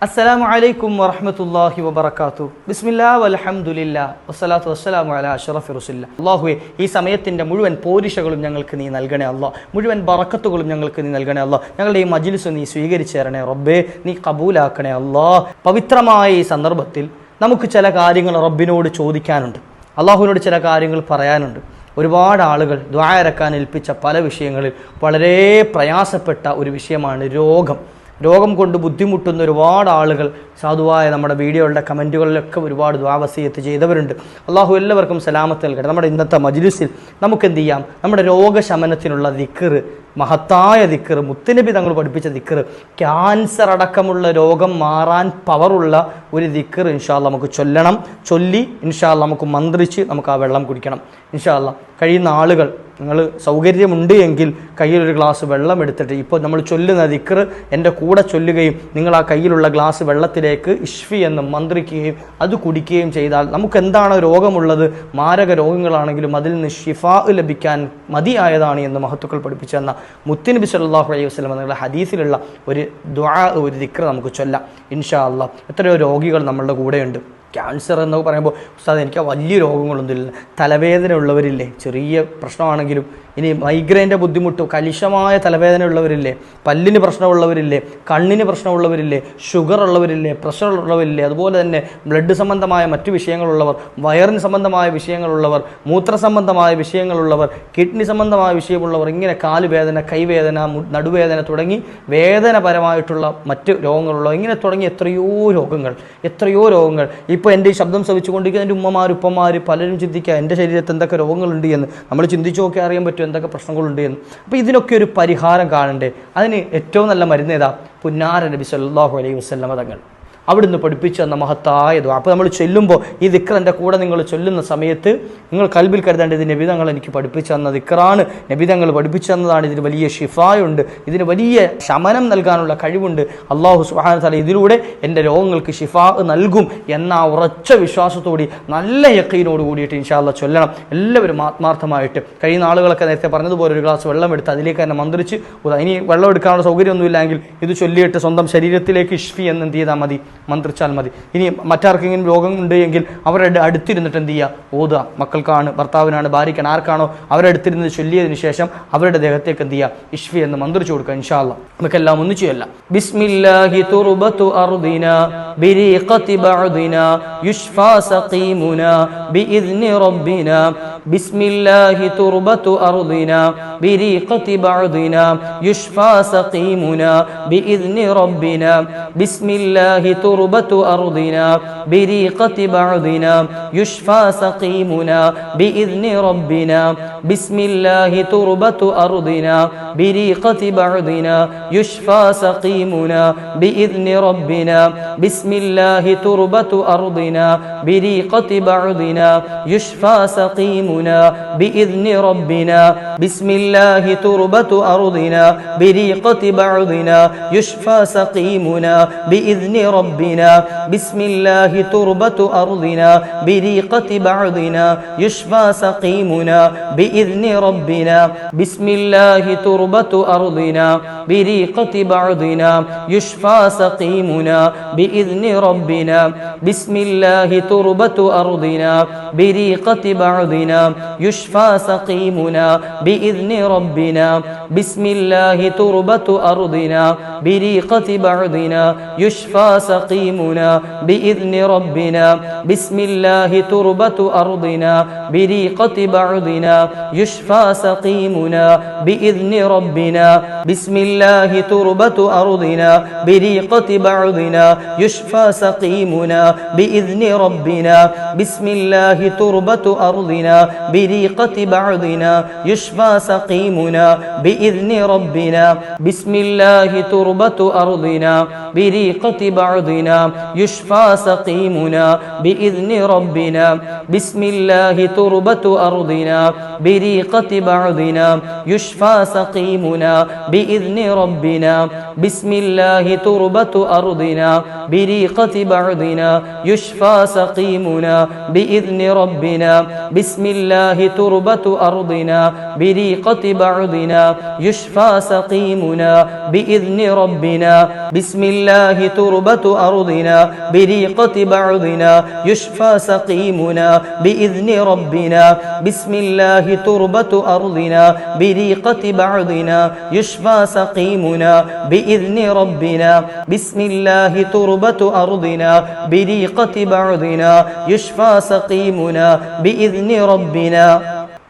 അസ്സലാമു അലൈക്കും വറഹ്മത്തുള്ളാഹി വബറകാതുഹു. ബിസ്മില്ലാഹി വൽഹംദുലില്ലാഹി വസ്സലാത്തു വസ്സലാമു അലാ അഷ്റഫി റസൂലില്ലാഹ്. അല്ലാഹുവേ, ഈ സമയത്തിന്റെ മുഴുവൻ പോരിശകളും ഞങ്ങൾക്ക് നീ നൽകണേ അല്ലാഹ്. മുഴുവൻ ബറക്കത്തുകളും ഞങ്ങൾക്ക് നീ നൽകണേ അല്ലാഹ്. ഞങ്ങളുടെ ഈ മജ്ലിസ് നീ സ്വീകരിച്ചു തരണേ റബ്ബേ, നീ കബൂലാക്കണേ അല്ലാഹ്. പവിത്രമായ ഈ സന്ദർഭത്തിൽ നമുക്ക് ചില കാര്യങ്ങൾ റബ്ബിനോട് ചോദിക്കാനുണ്ട്, അല്ലാഹുവിനോട് ചില കാര്യങ്ങൾ പറയാനുണ്ട്. ഒരുപാട് ആളുകൾ ദുആ ഇറക്കാൻ ഏൽപ്പിച്ച പല വിഷയങ്ങളിൽ വളരെ പ്രയാസപ്പെട്ട ഒരു വിഷയമാണ് രോഗം കൊണ്ട് ബുദ്ധിമുട്ടുന്ന ഒരുപാട് ആളുകൾ സാധുവായ നമ്മുടെ വീഡിയോകളുടെ കമൻറ്റുകളിലൊക്കെ ഒരുപാട് ദുആ വസിയത്ത് ചെയ്തവരുണ്ട്. അള്ളാഹു എല്ലാവർക്കും സലാമത്ത് നൽകട്ടെ. നമ്മുടെ ഇന്നത്തെ മജ്ലിസിൽ നമുക്ക് എന്ത് ചെയ്യാം, നമ്മുടെ രോഗശമനത്തിനുള്ള ദിക്ർ, മഹത്തായ ദിക്ർ, മുത്തുനബി തങ്ങൾ പഠിപ്പിച്ച ദിക്ർ, ക്യാൻസർ അടക്കമുള്ള രോഗം മാറാൻ പവറുള്ള ഒരു ദിക്ർ ഇൻഷാ അല്ലാഹ് നമുക്ക് ചൊല്ലി ഇൻഷാ അല്ലാഹ് നമുക്ക് മന്ത്രിച്ച് നമുക്ക് ആ വെള്ളം കുടിക്കണം ഇൻഷാ അല്ലാഹ്. കഴിയുന്ന ആളുകൾ, നിങ്ങൾ സൗകര്യമുണ്ട് എങ്കിൽ കയ്യിലൊരു ഗ്ലാസ് വെള്ളം എടുത്തിട്ട് ഇപ്പോൾ നമ്മൾ ചൊല്ലുന്ന ദിക്ർ എൻ്റെ കൂടെ ചൊല്ലുകയും നിങ്ങൾ ആ കയ്യിലുള്ള ഗ്ലാസ് വെള്ളത്തിലേക്ക് ഇഷ്ഫി എന്ന് മന്ത്രിക്കുകയും അത് കുടിക്കുകയും ചെയ്താൽ നമുക്ക് എന്താണോ രോഗമുള്ളത്, മാരക രോഗങ്ങളാണെങ്കിലും അതിൽ നിന്ന് ഷിഫാ ലഭിക്കാൻ മതിയായതാണ് എന്ന് മഹത്തുക്കൾ പഠിപ്പിച്ചു തന്ന മുത്തുനബി സല്ലല്ലാഹു അലൈഹി വസല്ലം എന്നുള്ള ഹദീസിലുള്ള ഒരു ദുആ, ഒരു ദിക്ർ നമുക്ക് ചൊല്ലാം ഇൻഷാ അല്ലാഹ്. എത്രയോ രോഗികൾ നമ്മളുടെ കൂടെയുണ്ട്. ക്യാൻസർ എന്ന് പറയുമ്പോൾ ഉസ്താദ് എനിക്ക് വലിയ രോഗങ്ങളൊന്നുമില്ല, തലവേദന ഉള്ളവരില്ലേ, ചെറിയ പ്രശ്നമാണെങ്കിലും, ഇനി മൈഗ്രെയിൻ്റെ ബുദ്ധിമുട്ട്, കലിശമായ തലവേദന ഉള്ളവരില്ലേ, പല്ലിന് പ്രശ്നമുള്ളവരില്ലേ, കണ്ണിന് പ്രശ്നമുള്ളവരില്ലേ, ഷുഗർ ഉള്ളവരില്ലേ, പ്രഷർ ഉള്ളവരില്ലേ, അതുപോലെ തന്നെ ബ്ലഡ് സംബന്ധമായ മറ്റു വിഷയങ്ങളുള്ളവർ, വയറിന് സംബന്ധമായ വിഷയങ്ങളുള്ളവർ, മൂത്ര സംബന്ധമായ വിഷയങ്ങളുള്ളവർ, കിഡ്നി സംബന്ധമായ വിഷയമുള്ളവർ, ഇങ്ങനെ കാലുവേദന, കൈവേദന, നടുവേദന തുടങ്ങി വേദനപരമായിട്ടുള്ള മറ്റ് രോഗങ്ങളുള്ളവർ, ഇങ്ങനെ തുടങ്ങി എത്രയോ രോഗങ്ങൾ. ഇപ്പോൾ എൻ്റെ ഈ ശബ്ദം ശ്രവിച്ചുകൊണ്ടിരിക്കുന്ന എൻ്റെ ഉപ്പമാർ പലരും ചിന്തിക്കുക എൻ്റെ ശരീരത്തിൽ എന്തൊക്കെ രോഗങ്ങളുണ്ട് എന്ന്. നമ്മൾ ചിന്തിച്ചു നോക്കി അറിയാൻ പറ്റും എന്തൊക്കെ പ്രശ്നങ്ങളുണ്ട് എന്ന്. അപ്പോൾ ഇതിനൊക്കെ ഒരു പരിഹാരം കാണണ്ടേ? അതിന് ഏറ്റവും നല്ല മരുന്ന് ഏതാ? പുന്നാര നബി സല്ലല്ലാഹു അലൈഹി വസല്ലം തങ്ങൾ അവിടുന്ന് പഠിപ്പിച്ചു തന്ന മഹത്തായ ദുആ. അപ്പോൾ നമ്മൾ ചൊല്ലുമ്പോൾ ഈ ദിക്ർ എൻ്റെ കൂടെ നിങ്ങൾ ചൊല്ലുന്ന സമയത്ത് നിങ്ങൾ കൽബിൽ കരുതേണ്ടത് നബി തങ്ങൾ എനിക്ക് പഠിപ്പിച്ചു തന്ന ദിക്റാണ്, നബി തങ്ങൾ പഠിപ്പിച്ചു തന്നതാണ്. ഇതിന് വലിയ ഷിഫായുണ്ട്, ഇതിന് വലിയ ശമനം നൽകാനുള്ള കഴിവുണ്ട്. അല്ലാഹു സുബ്ഹാനഹു വ തആല ഇതിലൂടെ എൻ്റെ രോഗങ്ങൾക്ക് ഷിഫാ നൽകും എന്ന ഉറച്ച വിശ്വാസത്തോടെ നല്ല യഖീനോട് കൂടിയിട്ട് ഇൻഷാ അല്ലാഹ് ചൊല്ലണം. എല്ലാവരും ആത്മാർത്ഥമായിട്ട്. കഴിയുന്ന ആളുകളൊക്കെ നേരത്തെ പറഞ്ഞതുപോലെ ഒരു ഗ്ലാസ് വെള്ളം എടുത്ത് അതിലേക്ക് തന്നെ മന്ത്രിച്ച്, ഇനി വെള്ളം എടുക്കാനുള്ള സൗകര്യമൊന്നുമില്ലെങ്കിൽ ഇത് ചൊല്ലിയിട്ട് സ്വന്തം ശരീരത്തിലേക്ക് ഇഷ്ഫി എന്ന് എന്ത് ചെയ്താൽ മതി, മന്ത്രിച്ചാൽ മതി. ഇനി മറ്റാർക്കെങ്കിലും രോഗമുണ്ട് എങ്കിൽ അവരുടെ അടുത്തിരുന്നിട്ട് എന്ത് ചെയ്യുക, ഓതുക. മക്കൾക്കാണ്, ഭർത്താവിനാണ്, ഭാര്യയ്ക്കാണ്, ആർക്കാണോ അവരടുത്തിരുന്ന് ചൊല്ലിയതിനു ശേഷം അവരുടെ ദേഹത്തേക്ക് എന്ത് ചെയ്യുക, ഇഷ്ഫി എന്ന് മന്ത്രിച്ചു കൊടുക്കുക ഇൻഷാ അല്ലാഹ്. നമുക്കെല്ലാം ഒന്നിച്ചു ചൊല്ലാം. ബിസ്മില്ലാഹി തുർബതു അർദിനാ ബിരീഖതി ബഅദിനാ യുഷ്ഫാ സഖീമുനാ ബിഇذനി റബ്ബിനാ. ബിസ്മില്ലാഹി തുർബതു അർദിനാ ബിരീഖതി ബഅദിനാ യുഷ്ഫാ സഖീമുനാ ബിഇذനി റബ്ബിനാ. ബിസ്മില്ലാഹി തുർബതു അർദിനാ ബിരീഖതി ബഅദിനാ യുഷ്ഫാ സഖീമുനാ ബിഇذനി റബ്ബിനാ. ബിസ്മില്ലാഹി തുർബതു അർദിനാ ബിരീഖതി ബഅദിനാ യുഷ്ഫാ സഖീമുനാ ബിഇذനി റബ്ബിനാ. ബിസ്മില്ലാഹി തുർബതു അർദിനാ ബിരീഖതി ബഅദിനാ യുഷ്ഫാ സഖീമുനാ ബിഇذനി റബ്ബിനാ. ബിസ്മില്ലാഹി തുർബതു അർദിനാ ബിരീഖതി ബഅദിനാ യുഷ്ഫാ സഖീമുനാ ബിഇذനി റബ്ബിനാ. ബിസ്മില്ലാഹി തുർബതു അർദിനാ ബിരീഖതി ബഅദിനാ യുഷ്ഫാ സഖീമുനാ ബിഇذനി റബ്ബിനാ. ബിസ്മില്ലാഹി തുർബതു അർദിനാ ബിരീഖതി ബഅദിനാ യുഷ്ഫാ സഖീമുനാ ബിഇذനി റബ്ബിനാ. ബിസ്മില്ലാഹി തുർബതു അർദിനാ ബിരീഖതി ബഅദിനാ യുഷ്ഫാ സഖീമുനാ ബിഇذനി റബ്ബിനാ. ബിസ്മില്ലാഹി തുർബതു അർദിനാ ബിരീഖതി ബഅദിനാ യുഷ്ഫാ സഖീമുനാ ബിഇذനി റബ്ബിനാ. ബിസ്മില്ലാഹി തുർബതു അർദിനാ ബിരീഖതി ബഅദിനാ യുഷ്ഫാ സഖീമുനാ ബിഇذനി റബ്ബിനാ. ബിസ്മില്ലാഹി തുർബതു അർദിനാ ബിരീഖതി ബഅദിനാ യുഷ്ഫാ സഖീമുനാ ബിഇذനി റബ്ബിനാ. ബിസ്മില്ലാഹി തുർബതു അർദിനാ ബിരീഖതി ബഅദിനാ യുഷ്ഫാ സഖീമുനാ ബിഇذനി റബ്ബിനാ. ബിസ്മില്ലാഹി തുർബതു അർദിനാ ബിരീഖതി ബഅദിനാ യുഷ്ഫാ സഖീമുനാ ബിഇذനി റബ്ബിനാ. ബിസ്മില്ലാഹി തുർബതു അർദിനാ ബിരീഖതി ബഅദിനാ യുഷ്ഫാ സഖീമുനാ ബിഇذനി റബ്ബിനാ. ബിസ്മില്ലാഹി തുർബതു അർദിനാ بريقة بعضنا يشفى سقيمنا بإذن ربنا بسم الله تربة أرضنا بريقة بعضنا يشفى سقيمنا بإذن ربنا بسم الله تربة أرضنا بريقة بعضنا يشفى سقيمنا بإذن ربنا بسم الله تربة أرضنا بريقة بعضنا يشفى سقيمنا بإذن ربنا بسم الله تربة أرضنا بريقة بعضنا يشفى سقيمنا بإذن ربنا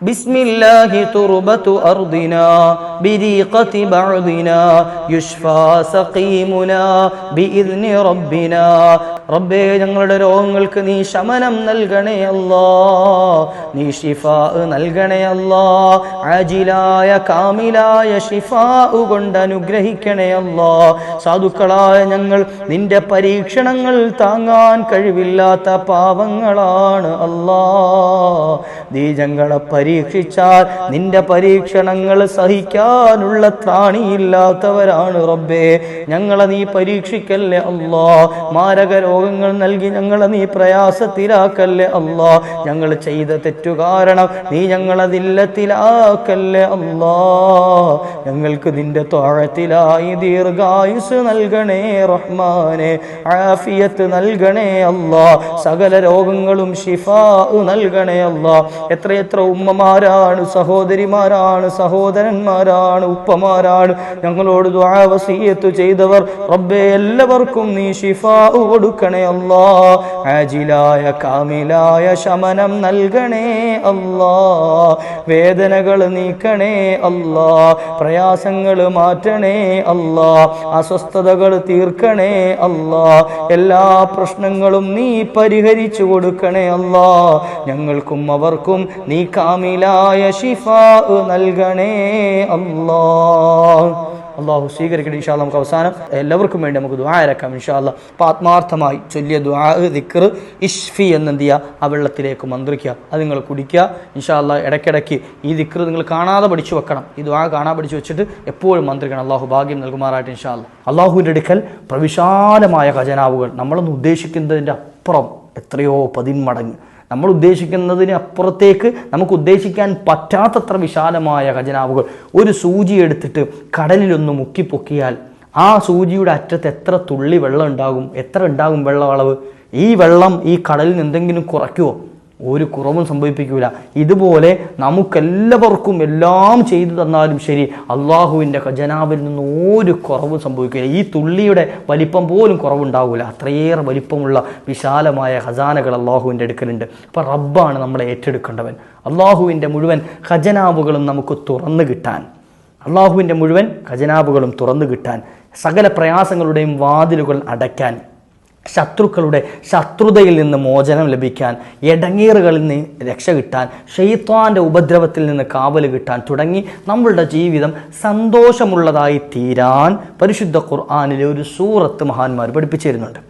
بسم الله تربة أرضنا بريقة بعضنا يشفى سقيمنا بإذن ربنا റബ്ബേ ഞങ്ങളുടെ രോഗങ്ങൾക്ക് നീ ശമനം നൽകണേ അല്ലാ, നീ ശിഫാ നൽകണേ അല്ലാ, ആജിലായ കാമിലായ ശിഫാ കൊണ്ട് അനുഗ്രഹിക്കണേ അല്ലാ. സാധുക്കളായ ഞങ്ങൾ നിന്റെ പരീക്ഷണങ്ങൾ താങ്ങാൻ കഴിവില്ലാത്ത പാവങ്ങളാണ് അല്ലാ. നീ ഞങ്ങളെ പരീക്ഷിച്ചാൽ നിന്റെ പരീക്ഷണങ്ങൾ സഹിക്കാനുള്ള ത്രാണിയില്ലാത്തവരാണ് റബ്ബേ. ഞങ്ങളെ നീ പരീക്ഷിക്കല്ലേ അല്ലാ. മാരക രോഗങ്ങൾ നൽകി ഞങ്ങളെ നീ പ്രയാസത്തിലാക്കല്ലേ അല്ലാ. ഞങ്ങൾ ചെയ്ത തെറ്റു കാരണം നീ ഞങ്ങളെ ദില്ലത്തിലാക്കല്ലേ അല്ലാ. ഞങ്ങൾക്ക് നിന്റെ ത്വഅത്തിലായി ദീർഘായുസ് നൽകണേ റഹ്മാനെ, ആഫിയത്ത് നൽകണേ അല്ലാ. സകല രോഗങ്ങളും ശിഫാ നൽകണേ അല്ലാ. എത്രയെത്ര ഉമ്മമാരാണ്, സഹോദരിമാരാണ്, സഹോദരന്മാരാണ്, ഉപ്പമാരാണ് ഞങ്ങളോട് ദുആ വസിയത്ത് ചെയ്തവർ. റബ്ബേ എല്ലാവർക്കും നീ ശിഫാ കൊടുക്കണേ അല്ലാ. ആജിലായ കാമിലായ ശമനം നൽകണേ അല്ലാ. വേദനകൾ നീക്കണേ അല്ലാ. പ്രയാസങ്ങൾ മാറ്റണേ അല്ലാ. അസ്വസ്ഥതകൾ തീർക്കണേ അല്ലാ. എല്ലാ പ്രശ്നങ്ങളും നീ പരിഹരിച്ചു കൊടുക്കണേ അല്ലാ. ഞങ്ങൾക്കും അവർക്കും നീ കാമിലായ ശിഫാ നൽകണേ അല്ലാ. അള്ളാഹു സ്വീകരിക്കട്ടെ. ഇൻഷാ അല്ലാഹ് നമുക്ക് അവസാനം എല്ലാവർക്കും വേണ്ടി നമുക്ക് ദുആ ഇറക്കാം ഇൻഷാ അല്ലാഹ്. അപ്പോൾ ആത്മാർത്ഥമായി ചൊല്ലിയ ദുആ ദിക്ർ ഇഷ്ഫി എന്നെന്ത് ചെയ്യുക, ആ വെള്ളത്തിലേക്ക് മന്ത്രിക്കുക, അത് നിങ്ങൾ കുടിക്കുക ഇൻഷാ അല്ലാഹ്. ഇടയ്ക്കിടയ്ക്ക് ഈ ദിക്ർ നിങ്ങൾ കാണാതെ പഠിച്ചു വെക്കണം. ഈ ദുആ കാണാതെ പഠിച്ചു വെച്ചിട്ട് എപ്പോഴും മന്ത്രിക്കണം. അള്ളാഹു ഭാഗ്യം നൽകുമാറായിട്ട് ഇൻഷാ അല്ലാഹ്. അള്ളാഹുവിൻ്റെ അടുക്കൽ പ്രവിശാലമായ ഖജനാവുകൾ, നമ്മളൊന്നും ഉദ്ദേശിക്കുന്നതിൻ്റെ അപ്പുറം എത്രയോ 10 മടങ്ങ്, നമ്മൾ ഉദ്ദേശിക്കുന്നതിന് അപ്പുറത്തേക്ക് നമുക്ക് ഉദ്ദേശിക്കാൻ പറ്റാത്തത്ര വിശാലമായ ഖജനാവുകൾ. ഒരു സൂചി എടുത്തിട്ട് കടലിലൊന്ന് മുക്കിപ്പൊക്കിയാൽ ആ സൂചിയുടെ അറ്റത്ത് എത്ര തുള്ളി വെള്ളം ഉണ്ടാകും, എത്ര ഉണ്ടാകും വെള്ളം അളവ്? ഈ വെള്ളം ഈ കടലിൽ എന്തെങ്കിലും കുറയ്ക്കുമോ? ഒരു കുറവും സംഭവിപ്പിക്കൂല. ഇതുപോലെ നമുക്കെല്ലാവർക്കും എല്ലാം ചെയ്തു തന്നാലും ശരി, അള്ളാഹുവിൻ്റെ ഖജനാവിൽ നിന്ന് ഒരു കുറവും സംഭവിക്കില്ല. ഈ തുള്ളിയുടെ വലിപ്പം പോലും കുറവുണ്ടാവില്ല. അത്രയേറെ വലിപ്പമുള്ള വിശാലമായ ഖജാനകൾ അള്ളാഹുവിൻ്റെ അടുക്കലുണ്ട്. അപ്പോൾ റബ്ബാണ് നമ്മളെ ഏറ്റെടുക്കേണ്ടവൻ. അള്ളാഹുവിൻ്റെ മുഴുവൻ ഖജനാവുകളും നമുക്ക് തുറന്നു കിട്ടാൻ, അള്ളാഹുവിൻ്റെ മുഴുവൻ ഖജനാവുകളും തുറന്നു കിട്ടാൻ, സകല പ്രയാസങ്ങളുടെയും വാതിലുകൾ അടയ്ക്കാൻ, ശത്രുക്കളുടെ ശത്രുതയിൽ നിന്ന് മോചനം ലഭിക്കാൻ, ഇടങ്ങേറുകളിൽ നിന്ന് രക്ഷ കിട്ടാൻ, ശൈത്വാൻ്റെ ഉപദ്രവത്തിൽ നിന്ന് കാവൽ കിട്ടാൻ തുടങ്ങി നമ്മളുടെ ജീവിതം സന്തോഷമുള്ളതായി തീരാൻ പരിശുദ്ധ ഖുർആനിലെ ഒരു സൂറത്ത് മഹാന്മാർ പഠിപ്പിച്ചു തരുന്നുണ്ട്.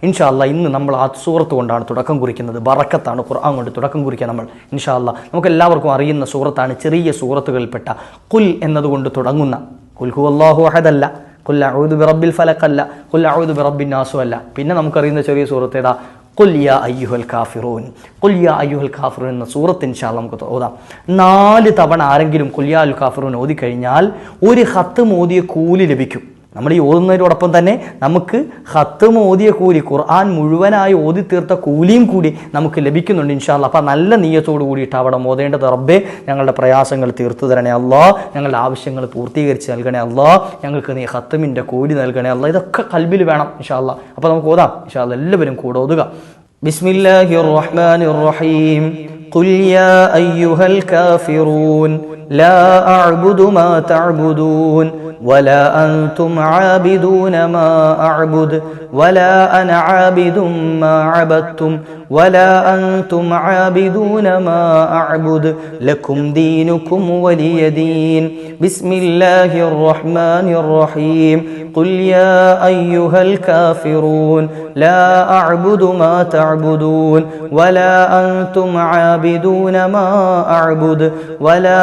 ഇൻഷാ അല്ലാഹ് ഇന്ന് നമ്മൾ ആ സൂറത്ത് കൊണ്ടാണ് തുടക്കം കുറിക്കുന്നത്. ബറക്കത്താണ് ഖുർആൻ കൊണ്ട് തുടക്കം കുറിക്കുക നമ്മൾ ഇൻഷാ അല്ലാഹ്. നമുക്ക് എല്ലാവർക്കും അറിയുന്ന സൂറത്താണ്, ചെറിയ സൂറത്തുകളിൽപ്പെട്ട ഖുൽ എന്നതുകൊണ്ട് തുടങ്ങുന്ന. ഖുൽ ഹുവല്ലാഹു അഹദല്ല, ഖുൽ അഊദു ബിറബ്ബിൽ ഫലഖല്ല, ഖുൽ അഊദു ബിറബ്ബിൻ നാസ് അല്ല. പിന്നെ നമുക്കറിയുന്ന ചെറിയ സൂറത്ത് ഏതാ? ഖുൽ യാ അയ്യുഹൽ കാഫിറൂൻ. ഖുൽ യാ അയ്യുഹൽ കാഫിറൂൻ എന്ന സൂറത്ത് ഇൻഷാ അല്ലാഹ് നമുക്ക് ഓതാം. 4 തവണ ആരെങ്കിലും ഖുൽ യാ അൽ കാഫിറൂൻ ഓതിക്കഴിഞ്ഞാൽ ഒരു ഖത്ം ഓതിയ കൂലി ലഭിക്കും. നമ്മൾ ഈ ഓതുന്നതിനോടൊപ്പം തന്നെ നമുക്ക് ഖത്ം ഓതിയ കൂലി, ഖുർആൻ മുഴുവനായി ഓതി തീർത്ത കൂലിയും കൂടി നമുക്ക് ലഭിക്കുന്നുണ്ട് ഇൻഷാ അല്ലാഹ്. അപ്പോൾ നല്ല നിയ്യത്തോടു കൂടിയിട്ട് അവിടെ ഓതേണ്ടത്. റബ്ബേ ഞങ്ങളുടെ പ്രയാസങ്ങൾ തീർത്തു തരണേ അല്ലാഹ്, ഞങ്ങളുടെ ആവശ്യങ്ങൾ പൂർത്തീകരിച്ച് നൽകണേ അല്ലാഹ്, ഞങ്ങൾക്ക് നീ ഖത്മിൻ്റെ കൂലി നൽകണേ അല്ലാഹ്. ഇതൊക്കെ കൽബിൽ വേണം ഇൻഷാ അല്ലാഹ്. അപ്പോൾ നമുക്ക് ഓതാം ഇൻഷാ അല്ലാഹ്. എല്ലാവരും കൂടെ ഓതുക. ബിസ്മില്ലാഹിർ റഹ്മാനിർ റഹീം. ഖുൽ യാ അയ്യുഹൽ കാഫിറൂൻ ലാ അഅ്ബുദു മാ തഅ്ബുദൂൻ ولا أنتم عابدون ما أعبد ولا أنا عابد ما عبدتم ولا أنتم عابدون ما أعبد لكم دينكم ولي دين بسم الله الرحمن الرحيم قل يا أيها الكافرون لا أعبد ما تعبدون ولا أنتم عابدون ما أعبد ولا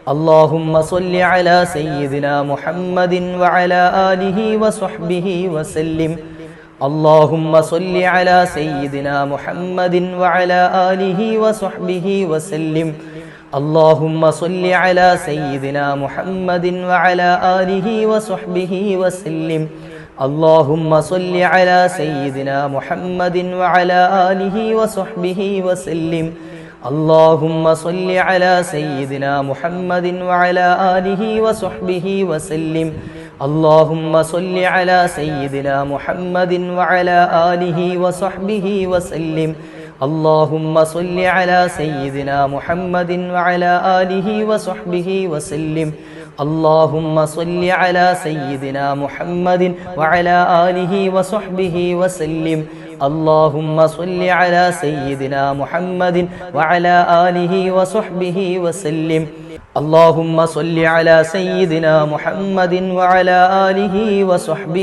اللهم صل على سيدنا محمد وعلى آله وصحبه وسلم اللهم صل على سيدنا محمد وعلى آله وصحبه وسلم اللهم صل على سيدنا محمد وعلى آله وصحبه وسلم اللهم صل على سيدنا محمد وعلى آله وصحبه وسلم اللهم صل على سيدنا محمد وعلى آله وصحبه وسلم اللهم صل على سيدنا محمد وعلى آله وصحبه وسلم اللهم صل على سيدنا محمد وعلى آله وصحبه وسلم اللهم صل على سيدنا محمد وعلى آله وصحبه وسلم اللهم صل على سيدنا محمد وعلى آله وصحبه وسلم اللهم صل على سيدنا محمد وعلى آله وصحبه وسلم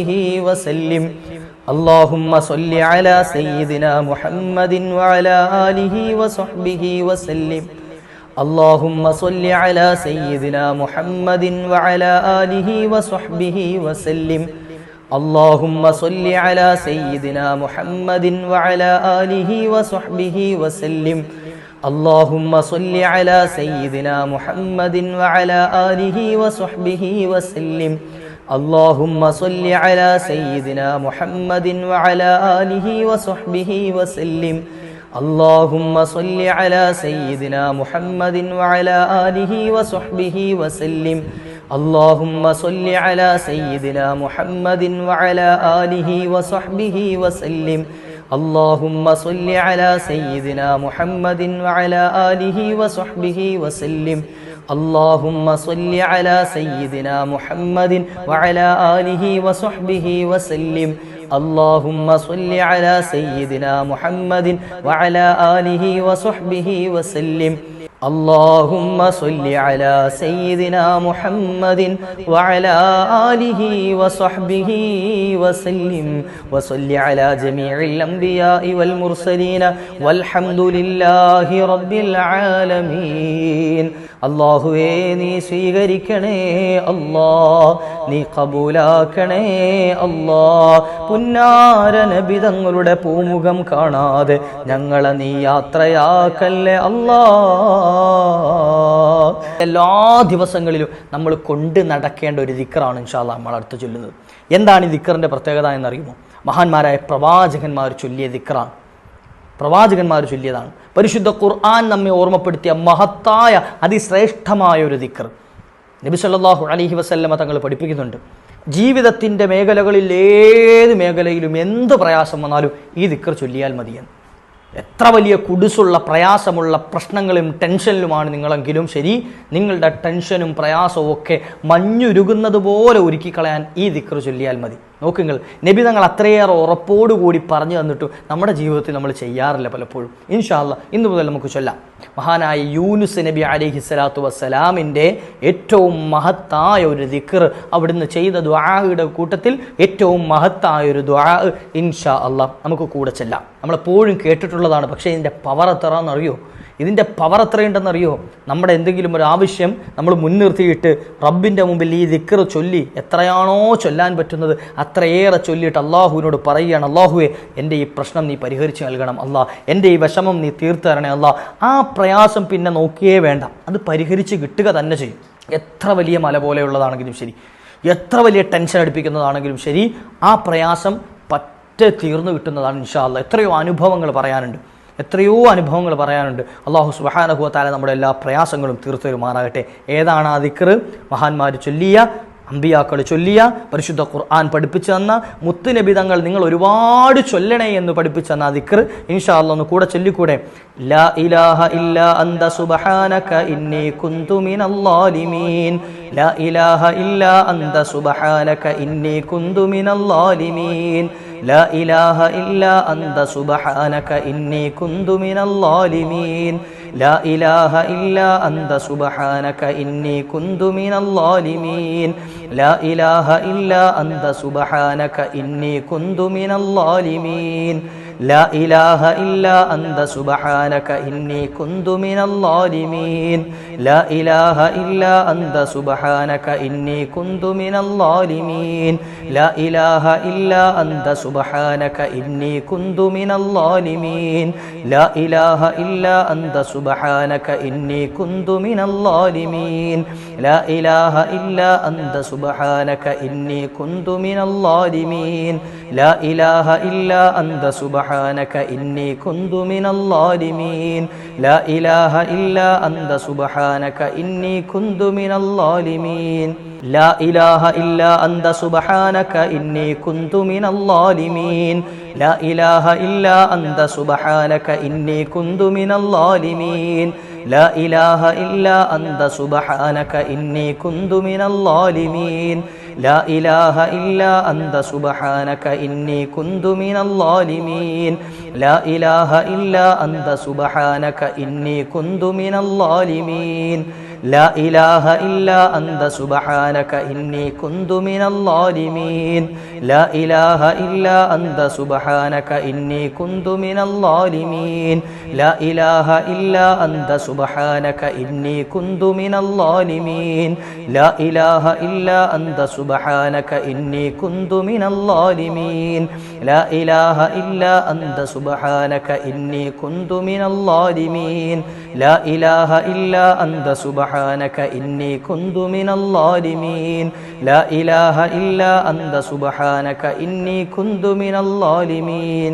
اللهم صل على سيدنا محمد وعلى آله وصحبه وسلم اللهم صل على سيدنا محمد وعلى آله وصحبه وسلم اللهم صل على سيدنا محمد وعلى آله وصحبه وسلم اللهم صل على سيدنا محمد وعلى آله وصحبه وسلم اللهم صل على سيدنا محمد وعلى آله وصحبه وسلم اللهم صل على سيدنا محمد وعلى آله وصحبه وسلم اللهم صل على سيدنا محمد وعلى آله وصحبه وسلم اللهم صل على سيدنا محمد وعلى آله وصحبه وسلم اللهم صل على سيدنا محمد وعلى آله وصحبه وسلم اللهم صل على سيدنا محمد وعلى آله وصحبه وسلم اللهم صل على سيدنا محمد وعلى آله وصحبه وسلم وصل على جميع الأنبياء والمرسلين والحمد لله رب العالمين അല്ലാഹുവേ നീ സ്വീകരിക്കണേ അല്ലാ, നീ കബൂലാക്കണേ അല്ലാ. പുന്നാര നബി തങ്ങളുടെ പൂമുഖം കാണാതെ ഞങ്ങളെ നീ യാത്രയാക്കല്ലേ അല്ലാ. എല്ലാ ദിവസങ്ങളിലും നമ്മൾ കൊണ്ട് നടക്കേണ്ട ഒരു ദിക്റാണ് ഇൻഷാ അല്ലാഹ് നമ്മൾ അടുത്ത് ചൊല്ലുന്നത്. എന്താണ് ഈ ദിക്റിന്റെ പ്രത്യേകത എന്നറിയുമോ? മഹാന്മാരായ പ്രവാചകന്മാർ ചൊല്ലിയ ദിക്റാണ്, പ്രവാചകന്മാർ ചൊല്ലിയതാണ്. പരിശുദ്ധ ഖുർആൻ നമ്മെ ഓർമ്മപ്പെടുത്തിയ മഹത്തായ അതിശ്രേഷ്ഠമായ ഒരു ദിക്ർ നബി സല്ലല്ലാഹു അലൈഹി വസല്ലമ തങ്ങൾ പഠിപ്പിക്കുന്നുണ്ട്. ജീവിതത്തിൻ്റെ മേഖലകളിൽ ഏത് മേഖലയിലും എന്ത് പ്രയാസം വന്നാലും ഈ ദിക്ർ ചൊല്ലിയാൽ മതിയെന്ന്. എത്ര വലിയ കുടുസുള്ള പ്രയാസമുള്ള പ്രശ്നങ്ങളും ടെൻഷനിലുമാണ് നിങ്ങളെങ്കിലും ശരി, നിങ്ങളുടെ ടെൻഷനും പ്രയാസവും ഒക്കെ മഞ്ഞുരുകുന്നത് പോലെ ഒരുക്കിക്കളയാൻ ഈ ദിക്ർ ചൊല്ലിയാൽ മതി. നോക്കുങ്ങൾ, നബി തങ്ങൾ അത്രയേറെ ഉറപ്പോടുകൂടി പറഞ്ഞു തന്നിട്ടും നമ്മുടെ ജീവിതത്തിൽ നമ്മൾ ചെയ്യാറില്ല പലപ്പോഴും. ഇൻഷാ അല്ലാഹ് ഇന്ന് മുതൽ നമുക്ക് ചൊല്ലാം. മഹാനായ യൂനുസ് നബി അലൈഹി സ്വലാത്തു വസ്സലാമിൻ്റെ ഏറ്റവും മഹത്തായ ഒരു ദിക്ർ, അവിടുന്ന് ചെയ്ത ദുആയുടെ കൂട്ടത്തിൽ ഏറ്റവും മഹത്തായ ഒരു ദുആ ഇൻഷാ അല്ലാഹ് നമുക്ക് കൂടെ ചെല്ലാം. നമ്മളെപ്പോഴും കേട്ടിട്ടുള്ളതാണ്, പക്ഷേ ഇതിൻ്റെ പവർ എത്രയെന്നറിയോ? ഇതിൻ്റെ പവർ എത്രയുണ്ടെന്നറിയോ? നമ്മുടെ എന്തെങ്കിലും ഒരു ആവശ്യം നമ്മൾ മുൻനിർത്തിയിട്ട് റബ്ബിൻ്റെ മുമ്പിൽ ഈ ദിക്ർ ചൊല്ലി എത്രയാണോ ചൊല്ലാൻ പറ്റുന്നത് അത്രയേറെ ചൊല്ലിയിട്ട് അള്ളാഹുവിനോട് പറയുകയാണ്, അള്ളാഹുവേ എൻ്റെ ഈ പ്രശ്നം നീ പരിഹരിച്ച് നൽകണം അല്ലാ, എൻ്റെ ഈ വിഷമം നീ തീർത്തു തരണേ അല്ലാ. ആ പ്രയാസം പിന്നെ നോക്കിയേ വേണ്ട, അത് പരിഹരിച്ച് കിട്ടുക തന്നെ ചെയ്യും. എത്ര വലിയ മല പോലെയുള്ളതാണെങ്കിലും ശരി, എത്ര വലിയ ടെൻഷൻ അടുപ്പിക്കുന്നതാണെങ്കിലും ശരി, ആ പ്രയാസം പറ്റെ തീർന്നു കിട്ടുന്നതാണ് ഇൻഷാ അല്ലാഹ്. എത്രയോ അനുഭവങ്ങൾ പറയാനുണ്ട്. അല്ലാഹു സുബ്ഹാനഹു വ തആല നമ്മുടെ എല്ലാ പ്രയാസങ്ങളും തീർത്തു തരുമാറാകട്ടെ. ഏതാണ് ആ ദിക്ർ? മഹാന്മാർ ചൊല്ലിയ, അമ്പിയാക്കൾ ചൊല്ലിയ, പരിശുദ്ധ ഖുർആൻ പഠിപ്പിച്ചു തന്ന, മുത്തുനബി തങ്ങൾ നിങ്ങൾ ഒരുപാട് ചൊല്ലണേ എന്ന് പഠിപ്പിച്ചു തന്ന ആ ദിക്ർ ഇൻഷാ അല്ലാഹ് ഒന്ന് കൂടെ ചൊല്ലിക്കൂടെ? ലാ ഇലാഹ ഇല്ലാ അന്ത സുബ്ഹാനക ഇന്നി കുന്തു മിനൽ ളാലിമീൻ. ലാ ഇലാഹ ഇല്ലാ അന്ത സുബ്ഹാനക ഇന്നി കുന്തു മിനൽ ളാലിമീൻ. لا إله إلا أنت سبحانك إني كنت من الظالمين. لا إله إلا أنت سبحانك إني كنت من الظالمين. لا إله إلا أنت سبحانك إني كنت من الظالمين. ലാ ഇലാഹ ഇല്ലാ അന്ത സുബ്ഹാനക ഇന്നി കുന്തു മിനൽ ളാലിമീൻ ലാ ഇലാഹ ഇല്ലാ അന്ത സുബ്ഹാനക ഇന്നി കുന്തു മിനൽ ളാലിമീൻ ലാ ഇലാഹ ഇല്ലാ അന്ത സുബ്ഹാനക ഇന്നി കുന്തു മിനൽ ളാലിമീൻ ലാ ഇലാഹ ഇല്ലാ അന്ത സുബ്ഹാനക ഇന്നി കുന്തു മിനൽ ളാലിമീൻ ലാ ഇലാഹ ഇല്ലാ അന്ത സുബ്ഹാനക ഇന്നി കുന്തു മിനൽ ളാലിമീൻ ലാ ഇലാഹ ഇല്ലാ അന്ത സുബ്ഹാനക ഇന്നി കുന്തു മിനൽ ളാലിമീൻ ലാ ഇലാഹ ഇല്ലാ അന്ത സുബ്ഹാനക ഇന്നി കുന്തു മിനൽ ളാലിമീൻ ലാ ഇലാഹ ഇല്ലാ അന്ത സുബ്ഹാനക ഇന്നി കുന്തു മിനൽ ളാലിമീൻ ലാ ഇലാഹ ഇല്ലാ അന്ത സുബ്ഹാനക ഇന്നി കുന്തു മിനൽ ളാലിമീൻ ലാ ഇലാഹ ഇല്ലാ അന്ത സുബ്ഹാനക ഇന്നി കുന്തു മിനൽ ളാലിമീൻ ലാ ഇലാഹ ഇല്ലാ അന്ത സുബ്ഹാനക ഇന്നി കുന്തു മിനൽ ളാലിമീൻ ലാ ഇലാഹ ഇല്ലാ അന്ത സുബ്ഹാനക ഇന്നി കുന്തു മിനൽ ളാലിമീൻ ലാ ഇലാഹ ഇല്ലാ അന്ത സുബ്ഹാനക ഇന്നി കുന്തു മിനൽ ളാലിമീൻ ലാ ഇലാഹ ഇല്ലാ അന്ത സുബ്ഹാനക ഇന്നി കുന്തു മിനൽ ളാലിമീൻ ലാ ഇലാഹ ഇല്ലാ അന്ത സുബ്ഹാനക ഇന്നി കുന്തു മിനൽ ളാലിമീൻ ലാ ഇലാഹ ഇല്ലാ അന്ത സുബ്ഹാനക ഇന്നി കുന്തു മിനൽ ളാലിമീൻ ലാ ഇലാഹ ഇല്ലാ അന്ത സുബ്ഹാനക ഇന്നി കുന്തു മിനൽ ളാലിമീൻ ലാ ഇലാഹ ഇല്ലാ അന്ത സുബ്ഹാനക ഇന്നി കുന്തു മിനൽ ളാലിമീൻ ലാ ഇലാഹ ഇല്ലാ അന്ത സുബ്ഹാനക ഇന്നി കുന്തു മിനൽ ളാലിമീൻ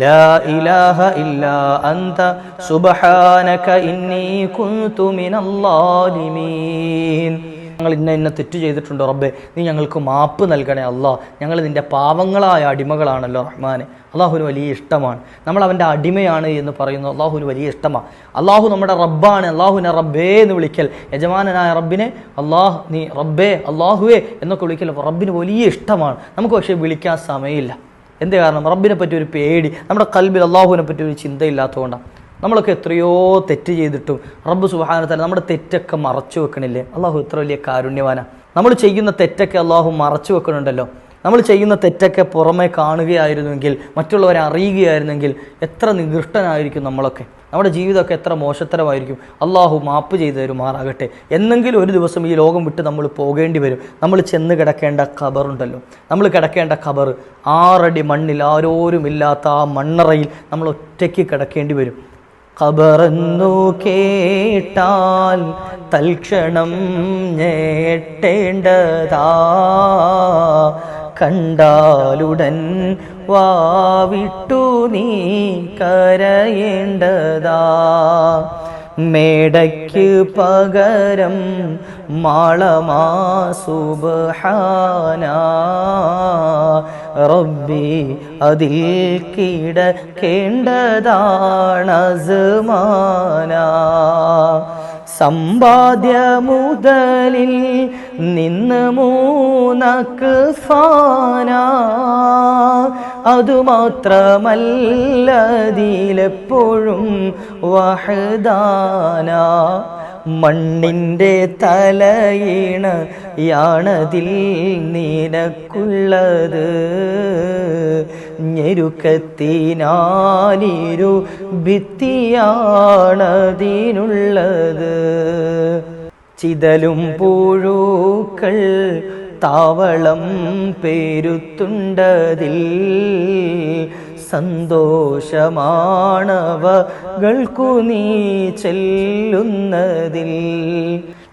ലാ ഇലാഹ ഇല്ലാ അന്ത സുബ്ഹാനക ഇന്നി കുന്തു മിനൽ ളാലിമീൻ. ഞങ്ങൾ ഇന്ന തെറ്റ് ചെയ്തിട്ടുണ്ടോ റബ്ബേ, നീ ഞങ്ങൾക്ക് മാപ്പ് നൽകണേ അല്ലാ. ഞങ്ങൾ നിൻ്റെ പാവങ്ങളായ അടിമകളാണല്ലോ റഹ്മാനെ. അള്ളാഹുവിന് വലിയ ഇഷ്ടമാണ് നമ്മൾ അവൻ്റെ അടിമയാണ് എന്ന് പറയുന്നു. അള്ളാഹുവിന് വലിയ ഇഷ്ടമാണ്. അള്ളാഹു നമ്മുടെ റബ്ബാണ്. അള്ളാഹുവിനെ റബ്ബേ എന്ന് വിളിക്കൽ, യജമാനനായ റബ്ബിനെ അള്ളാഹ് നീ റബ്ബേ അള്ളാഹുവേ എന്നൊക്കെ വിളിക്കൽ റബ്ബിന് വലിയ ഇഷ്ടമാണ്. നമുക്ക് പക്ഷേ വിളിക്കാൻ സമയമില്ല. എന്ത് കാരണം? റബ്ബിനെ പറ്റി ഒരു പേടി, നമ്മുടെ കൽബിൽ അള്ളാഹുവിനെ പറ്റി ഒരു ചിന്തയില്ലാത്തതുകൊണ്ടാണ്. നമ്മളൊക്കെ എത്രയോ തെറ്റ് ചെയ്തിട്ടും റബ്ബ് സുബ്ഹാനഹു വ തആല നമ്മുടെ തെറ്റൊക്കെ മറച്ചു വെക്കണില്ലേ? അള്ളാഹു എത്ര വലിയ കാരുണ്യവാനാണ്. നമ്മൾ ചെയ്യുന്ന തെറ്റൊക്കെ അള്ളാഹു മറച്ചു വെക്കണുണ്ടല്ലോ. നമ്മൾ ചെയ്യുന്ന തെറ്റൊക്കെ പുറമെ കാണുകയായിരുന്നെങ്കിൽ, മറ്റുള്ളവരെ അറിയുകയായിരുന്നെങ്കിൽ എത്ര നികൃഷ്ടനായിരിക്കും നമ്മളൊക്കെ. നമ്മുടെ ജീവിതമൊക്കെ എത്ര മോശത്തരമായിരിക്കും. അള്ളാഹു മാപ്പ് ചെയ്തു തരുമാറാകട്ടെ. എന്നെങ്കിലും ഒരു ദിവസം ഈ ലോകം വിട്ട് നമ്മൾ പോകേണ്ടി വരും. നമ്മൾ ചെന്ന് കിടക്കേണ്ട ഖബറുണ്ടല്ലോ, നമ്മൾ കിടക്കേണ്ട ഖബർ 6 അടി മണ്ണിൽ ആരോരുമില്ലാത്ത ആ മണ്ണറയിൽ നമ്മൾ ഒറ്റയ്ക്ക് കിടക്കേണ്ടി വരും. ഖബറെന്നു കേട്ടാൽ തൽക്ഷണം ഞെട്ടേണ്ടതാ, കണ്ടാലുടൻ വാവിട്ടു നീ കരയേണ്ടതാ. മേടയ്ക്ക് പകരം മാളമാ സുബ്ഹാന റബ്ബി അതിൽ കിടക്കേണ്ടതാണ് അസ്മാന. സമ്പാദ്യ മുതലിൽ നിന്ന് 3 ഫാന, അതുമാത്രമല്ല അതിലെപ്പോഴും വഹദാന. മണ്ണിൻ്റെ തലയിണ യാണതിൽ നിനക്കുള്ളത്, ഞെരുക്കത്തിനാലിരു ഭിത്തിയാണതിനുള്ളത്. ചിതലും പുഴുക്കൾ താവളം പേരുത്തുണ്ടതിൽ, സന്തോഷമാണവകൾക്കു നീ ചെല്ലുന്നതിൽ.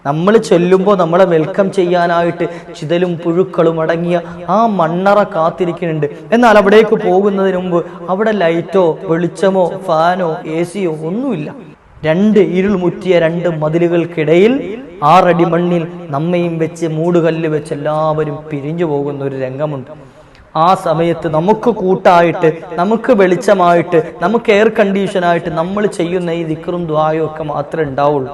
നമ്മൾ ചെല്ലുമ്പോൾ നമ്മളെ വെൽക്കം ചെയ്യാനായിട്ട് ചിതലും പുഴുക്കളും അടങ്ങിയ ആ മണ്ണറ കാത്തിരിക്കുന്നുണ്ട്. എന്നാൽ അവിടേക്ക് പോകുന്നതിന് മുമ്പ് അവിടെ ലൈറ്റോ വെളിച്ചമോ ഫാനോ AC യോ ഒന്നുമില്ല. 2 ഇരുൾ മുറ്റിയ 2 മതിലുകൾക്കിടയിൽ 6 അടി മണ്ണിൽ നമ്മയും വെച്ച് മൂടുകല്ല് വെച്ച് എല്ലാവരും പിരിഞ്ഞു പോകുന്ന ഒരു രംഗമുണ്ട്. ആ സമയത്ത് നമുക്ക് കൂട്ടായിട്ട്, നമുക്ക് വെളിച്ചമായിട്ട്, നമുക്ക് എയർ കണ്ടീഷനായിട്ട് നമ്മൾ ചെയ്യുന്ന ഈ ദിക്റും ദുആയും ഒക്കെ മാത്രമേ ഉണ്ടാവുള്ളൂ.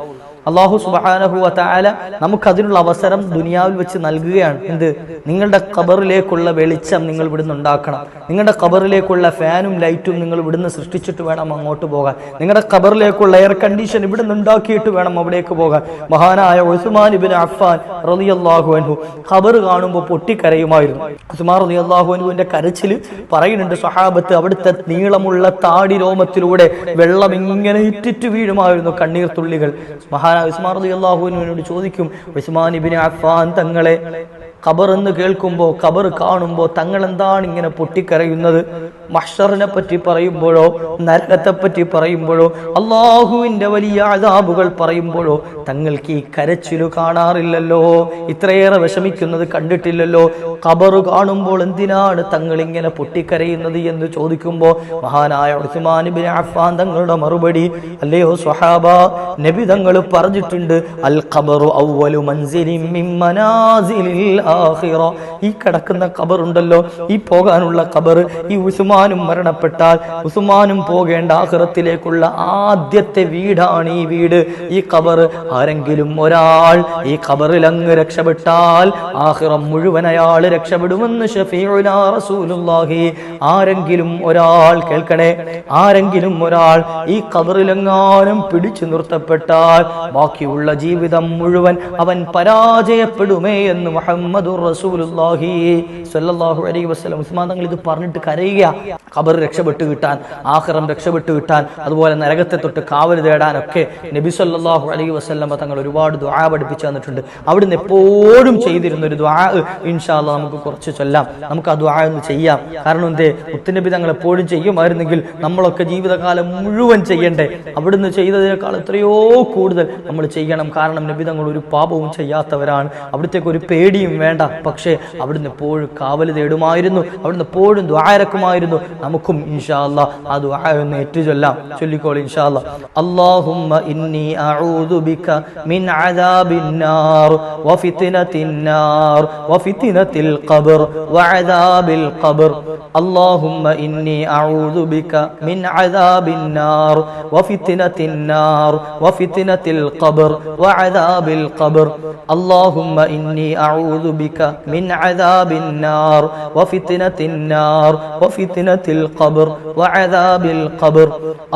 അല്ലാഹു സുബ്ഹാനഹു വ തആല നമുക്കതിനുള്ള അവസരം ദുനിയാവിൽ വെച്ച് നൽകുകയാണ്. എന്ത്? നിങ്ങളുടെ ഖബറിലേക്കുള്ള വെളിച്ചം നിങ്ങൾ ഇവിടുന്ന് ഉണ്ടാക്കണം. നിങ്ങളുടെ ഖബറിലേക്കുള്ള ഫാനും ലൈറ്റും നിങ്ങൾ ഇവിടുന്ന് സൃഷ്ടിച്ചിട്ട് വേണം അങ്ങോട്ട് പോകാൻ. നിങ്ങളുടെ ഖബറിലേക്കുള്ള എയർ കണ്ടീഷൻ ഇവിടുന്ന് ഉണ്ടാക്കിയിട്ട് വേണം അവിടേക്ക് പോകാൻ. മഹാനായ ഉസ്മാൻ ഇബ്നു അഫ്ഫാൻ റളിയല്ലാഹു അൻഹു ഖബർ കാണുമ്പോൾ പൊട്ടിക്കരയുമായിരുന്നു. ഉസ്മാൻ റളിയല്ലാഹു അൻഹുവിന്റെ കരച്ചിൽ പറയുന്നുണ്ട് സ്വഹാബത്ത്. അവിടുത്തെ നീളമുള്ള താടി രോമത്തിലൂടെ വെള്ളം ഇങ്ങനെ ഇറ്റിറ്റ് വീഴുമായിരുന്നു, കണ്ണീർ തുള്ളികൾ. മഹാനായ ഉസ്മാൻ റളിയല്ലാഹു അൻഹുവിനോട് ചോദിക്കും, ഉസ്മാൻ ഇബ്നു അഫ്ഫാൻ തങ്ങളെ, ഖബർ എന്ന് കേൾക്കുമ്പോൾ, ഖബർ കാണുമ്പോൾ തങ്ങൾ എന്താണ് ഇങ്ങനെ പൊട്ടിക്കരയുന്നത്? മഹ്ശറിനെ പറ്റി പറയുമ്പോഴോ നരകത്തെ പറ്റി പറയുമ്പോഴോ അള്ളാഹുവിന്റെ വലിയ അദാബുകൾ പറയുമ്പോഴോ തങ്ങൾക്ക് ഈ കരച്ചിലു കാണാറില്ലല്ലോ, ഇത്രയേറെ വിഷമിക്കുന്നത് കണ്ടിട്ടില്ലല്ലോ. ഖബർ കാണുമ്പോൾ എന്തിനാണ് തങ്ങൾ ഇങ്ങനെ പൊട്ടിക്കരയുന്നത് എന്ന് ചോദിക്കുമ്പോൾ മഹാനായ ഉസ്മാൻ ഇബ്നു അഫ്ഫാൻ തങ്ങളുടെ മറുപടി, അല്ലയോ സ്വഹാബ, നബി തങ്ങൾ പറഞ്ഞിട്ടുണ്ട്, അൽ ഖബറു അവ്വലു മൻസിലിൻ മിൻ മനാസിലിൽ ആഖിറ. ഈ കിടക്കുന്ന ഖബർ ഉണ്ടല്ലോ, ഈ പോകാനുള്ള ഖബർ, ഈ ഉസ്മാനും മരണപ്പെട്ടാൽ ഉസ്മാനും പോകേണ്ട ആഖിറത്തിലേക്കുള്ള ആദ്യത്തെ വീടാണ് ഈ വീട്, ഈ ഖബർ. ആരെങ്കിലും ഒരാൾ ഈ ഖബറിൽ അങ്ങ് രക്ഷപ്പെട്ടാൽ ആഖിറം മുഴുവൻ അയാൾ രക്ഷപ്പെടുമെന്ന് ശഫീഉനാ റസൂലുള്ളാഹി. ആരെങ്കിലും ഒരാൾ, കേൾക്കണേ, ആരെങ്കിലും ഒരാൾ ഈ ഖബറിലെങ്ങാനും പിടിച്ചു നിർത്തപ്പെട്ടാൽ ബാക്കിയുള്ള ജീവിതം മുഴുവൻ അവൻ പരാജയപ്പെടുമേ എന്ന് മുഹമ്മദുർ റസൂലുള്ളാഹി സ്വല്ലല്ലാഹു അലൈഹി വസല്ലം. ഉസ്മാൻ തങ്ങൾ ഇത് പറഞ്ഞിട്ട് കരയുക. ഖബർ രക്ഷപ്പെട്ടു കിട്ടാൻ, ആഖിറം രക്ഷപ്പെട്ടു കിട്ടാൻ, അതുപോലെ നരകത്തെ തൊട്ട് കാവൽ തേടാനൊക്കെ നബി സ്വല്ലല്ലാഹു അലൈഹി വസല്ലം തങ്ങൾ ഒരുപാട് ദുആ പഠിപ്പിച്ചു തന്നിട്ടുണ്ട്. അവിടുന്ന് എപ്പോഴും ചെയ്തിരുന്ന ഒരു ദുആ ഇൻഷാ അല്ലാഹ് നമുക്ക് കുറച്ച് ചൊല്ലാം. നമുക്ക് ആ ദുആ ഒന്ന് ചെയ്യാം. കാരണം എന്തേ, മുത്തുനബി തങ്ങൾ എപ്പോഴും ചെയ്യുമായിരുന്നെങ്കിൽ നമ്മളൊക്കെ ജീവിതകാലം മുഴുവൻ ചെയ്യണ്ടേ? അവിടുന്ന് ചെയ്തതിനേക്കാൾ എത്രയോ കൂടുതൽ നമ്മൾ ചെയ്യണം. കാരണം നബി തങ്ങൾ ഒരു പാപവും ചെയ്യാത്തവരാണ്, അവിടുത്തേക്ക് ഒരു പേടിയും വേണ്ട. പക്ഷേ അവിടുന്ന് എപ്പോഴും കാവൽ തേടുമായിരുന്നു, അവിടുന്ന് എപ്പോഴും ദുആരക്കുമായിരുന്നു. നമുക്കും ഇൻഷാ അല്ലാഹ് ആ ദുആ ഒന്ന് ഏറ്റുചൊല്ലാം. ചൊല്ലിക്കോളി ഇൻഷാ അല്ലാഹ്. അല്ലാഹുമ്മ ഇന്നി അഊദു ബിക മിൻ അദാബിന്നാർ വഫിത്നത്തിന്നാർ വഫിത്നത്തിൽ ഖബർ വഅദാബിൽ ഖബർ. اللهم إني أعوذ بك من عذاب النار وفتنة النار وفتنة القبر وعذاب القبر. اللهم إني أعوذ بك من عذاب النار وفتنة النار وفتنة القبر وعذاب القبر.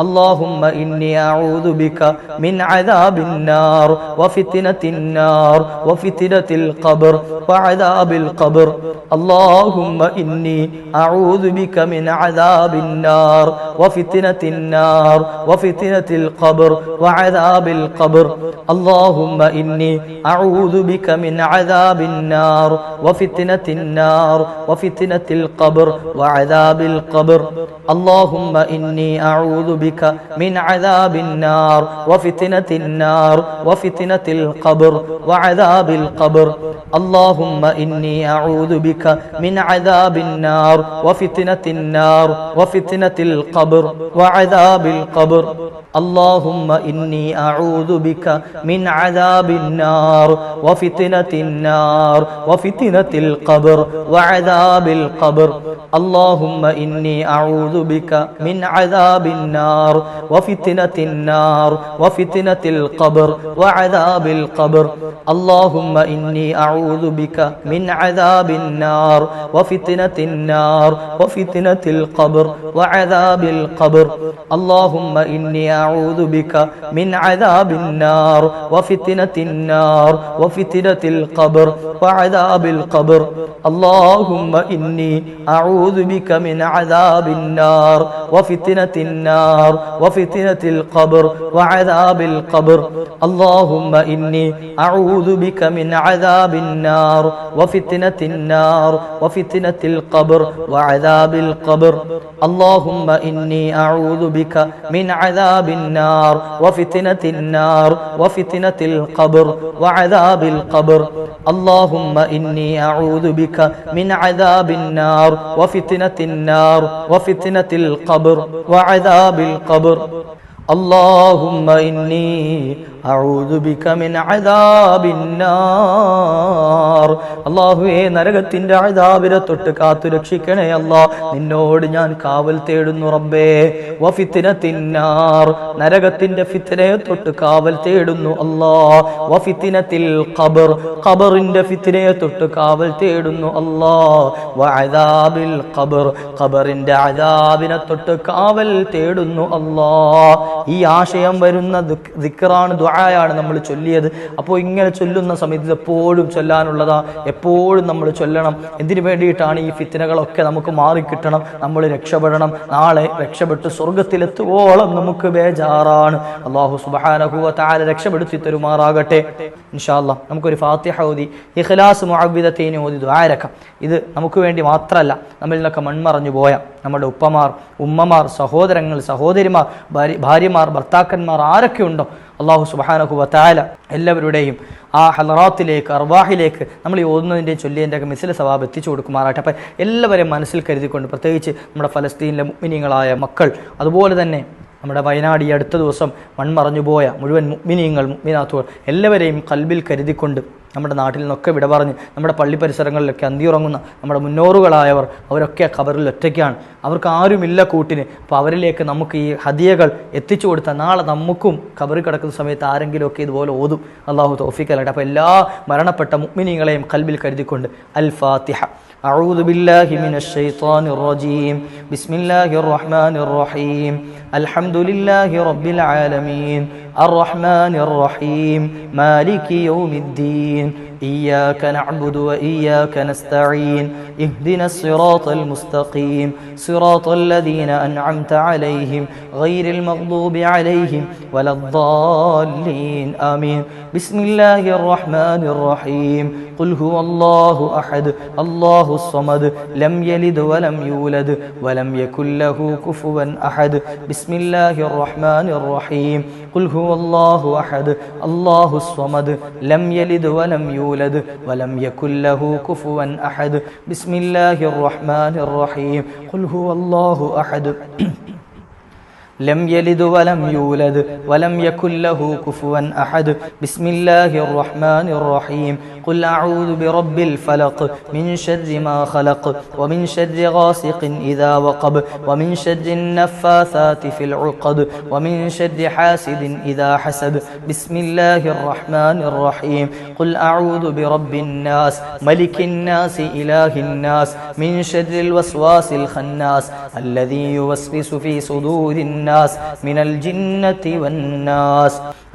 اللهم إني أعوذ بك من عذاب النار وفتنة النار وفتنة القبر وعذاب القبر. اللهم إني أعوذ بك من عذاب النار وفتنة النار وفتنة القبر وعذاب القبر. اللهم إني أعوذ بك من عذاب النار وفتنة النار وفتنة القبر وعذاب القبر. اللهم إني أعوذ بك من عذاب النار وفتنة النار وفتنة القبر وعذاب القبر. اللهم إني أعوذ بك من عذاب النار وفتنة النار وفتنة القبر وعذاب القبر. اللهم إني أعوذ بك من عذاب النار وفتنة النار وفتنة القبر وعذاب القبر. اللهم إني أعوذ بك من عذاب النار وفتنة النار وفتنة القبر وعذاب القبر. اللهم إني أعوذ بك من عذاب النار وفتنة النار وفتنة القبر وعذاب القبر. اللهم إني أعوذ بك من عذاب النار وفتنة النار وفتنة القبر وعذاب القبر. اللهم إني أعوذ بك من عذاب النار وفتنة النار وفتنة القبر وعذاب القبر. اللهم إني أعوذ بك من عذاب النار وفتنة النار وفتنة القبر وعذاب القبر. اللهم إني أعوذ بك من عذاب النار وفتنة النار وفتنة القبر وعذاب القبر. اللهم إني أعوذ بك من عذاب النار وفتنة النار وفتنة القبر وعذاب القبر. اللهم إني അഊദു ബിക മിൻ അദാബിന്നാർ. അല്ലാഹുവേ, നരകത്തിന്റെ അദാബിനെ തൊട്ട് കാത്തു രക്ഷിക്കണേ അല്ലാ. നിന്നോട് ഞാൻ കാവൽ തേടുന്നു റബ്ബേ. വഫിത്നത്തിന്നാർ, നരകത്തിന്റെ ഫിത്നയെ തൊട്ട് കാവൽ തേടുന്നു അല്ലാ. വഫിത്നത്തിൽ ഖബർ, ഖബറിന്റെ ഫിത്നയെ തൊട്ട് കാവൽ തേടുന്നു അല്ലാ. വഅദാബിൽ ഖബർ, ഖബറിന്റെ അദാബിനെ തൊട്ട് കാവൽ തേടുന്നു അല്ലാ. ഈ ആശയം വരുന്ന ദിക്റാണ്, ദുആയാണ് നമ്മൾ ചൊല്ലിയത്. അപ്പോൾ ഇങ്ങനെ ചൊല്ലുന്ന സമയത്ത് എപ്പോഴും ചൊല്ലാനുള്ളതാ, എപ്പോഴും നമ്മൾ ചൊല്ലണം. എന്തിനു വേണ്ടിയിട്ടാണ്? ഈ ഫിത്നകളൊക്കെ നമുക്ക് മാറിക്കിട്ടണം, നമ്മൾ രക്ഷപ്പെടണം. നാളെ രക്ഷപ്പെട്ട് സ്വർഗത്തിലെത്തുവോളം നമുക്ക് ബേജാറാണ്. അല്ലാഹു സുബ്ഹാനഹു വ തആല രക്ഷപ്പെടുത്തി തരുമാറാകട്ടെ. ഇൻഷാ അല്ലാഹ് നമുക്കൊരു ഫാത്തിഹ ഓതി ഇഖ്ലാസ് മുഅവ്വിദതൈൻ ഓതി ദുആ ഇറക്കാം. ഇത് നമുക്ക് വേണ്ടി മാത്രമല്ല, നമ്മളിൽ നിന്നൊക്കെ മൺമറഞ്ഞു പോയ നമ്മുടെ ഉപ്പമാർ, ഉമ്മമാർ, സഹോദരങ്ങൾ, സഹോദരിമാർ, ഭാര്യമാർ, ഭർത്താക്കന്മാർ ആരൊക്കെ ഉണ്ടോ അല്ലാഹു സുബ്ഹാനഹു വ തആല എല്ലാവരുടെയും ആ ഹലറാത്തിലേക്ക്, അർവാഹിലേക്ക് നമ്മൾ ഈ ഓതുന്നതിൻ്റെയും ചൊല്ലിയതിൻ്റെ ഒക്കെ മിസ്ല സവാബ് എത്തിച്ചു കൊടുക്കുമാറാട്ടെ. അപ്പം എല്ലാവരെയും മനസ്സിൽ കരുതിക്കൊണ്ട്, പ്രത്യേകിച്ച് നമ്മുടെ ഫലസ്തീനിലെ മുഅ്മിനീങ്ങളായ മക്കൾ, അതുപോലെ തന്നെ നമ്മുടെ വയനാട് ഈ അടുത്ത ദിവസം മൺമറഞ്ഞുപോയ മുഴുവൻ മുഅ്മിനീങ്ങൾ, മുഅ്മിനാത്തുകൾ എല്ലാവരെയും കൽബിൽ കരുതിക്കൊണ്ട് നമ്മുടെ നാട്ടിൽ നിന്നൊക്കെ വിട പറഞ്ഞ് നമ്മുടെ പള്ളി പരിസരങ്ങളിലൊക്കെ അന്തിയുറങ്ങുന്ന നമ്മുടെ മുന്നോറുകളായവർ, അവരൊക്കെ ഖബറിൽ ഒറ്റയ്ക്കാണ്, അവർക്ക് ആരുമില്ല കൂട്ടിന്. അപ്പോൾ അവരിലേക്ക് നമുക്ക് ഈ ഹദിയകൾ എത്തിച്ചു കൊടുത്താൽ നാളെ നമുക്കും ഖബറിൽ കിടക്കുന്ന സമയത്ത് ആരെങ്കിലുമൊക്കെ ഇതുപോലെ ഓതും. അല്ലാഹു തൗഫീഖ് നൽകട്ടെ. അപ്പോൾ എല്ലാ മരണപ്പെട്ട മുഅ്മിനീങ്ങളെയും കൽബിൽ കരുതിക്കൊണ്ട് അൽ ഫാത്തിഹ. أعوذ بالله من الشيطان الرجيم. بسم الله الرحمن الرحيم. الحمد لله رب العالمين الرحمن الرحيم مالك يوم الدين إياك نعبد وإياك نستعين اهدنا الصراط المستقيم صراط الذين أنعمت عليهم غير المغضوب عليهم ولا الضالين آمين. بسم الله الرحمن الرحيم. قل هو الله أحد الله الصمد لم يلد ولم يولد ولم يكن له كفوا أحد. بسم الله الرحمن الرحيم. قل هو الله أحد الله الصمد لم يلد ولم يولد ولم يكن له كفوا أحد. بسم الله الرحمن الرحيم. قل هو الله أحد لم يلد ولم يولد ولم يكن له كفوا أحد. بسم الله الرحمن الرحيم. قل أعوذ برب الفلق من شر ما خلق ومن شر غاسق إذا وقب ومن شر النفاثات في العقد ومن شر حاسد إذا حسد. بسم الله الرحمن الرحيم. قل أعوذ برب الناس ملك الناس إله الناس من شر الوسواس الخناس الذي يوسوس في صدور الناس من الجنة والناس.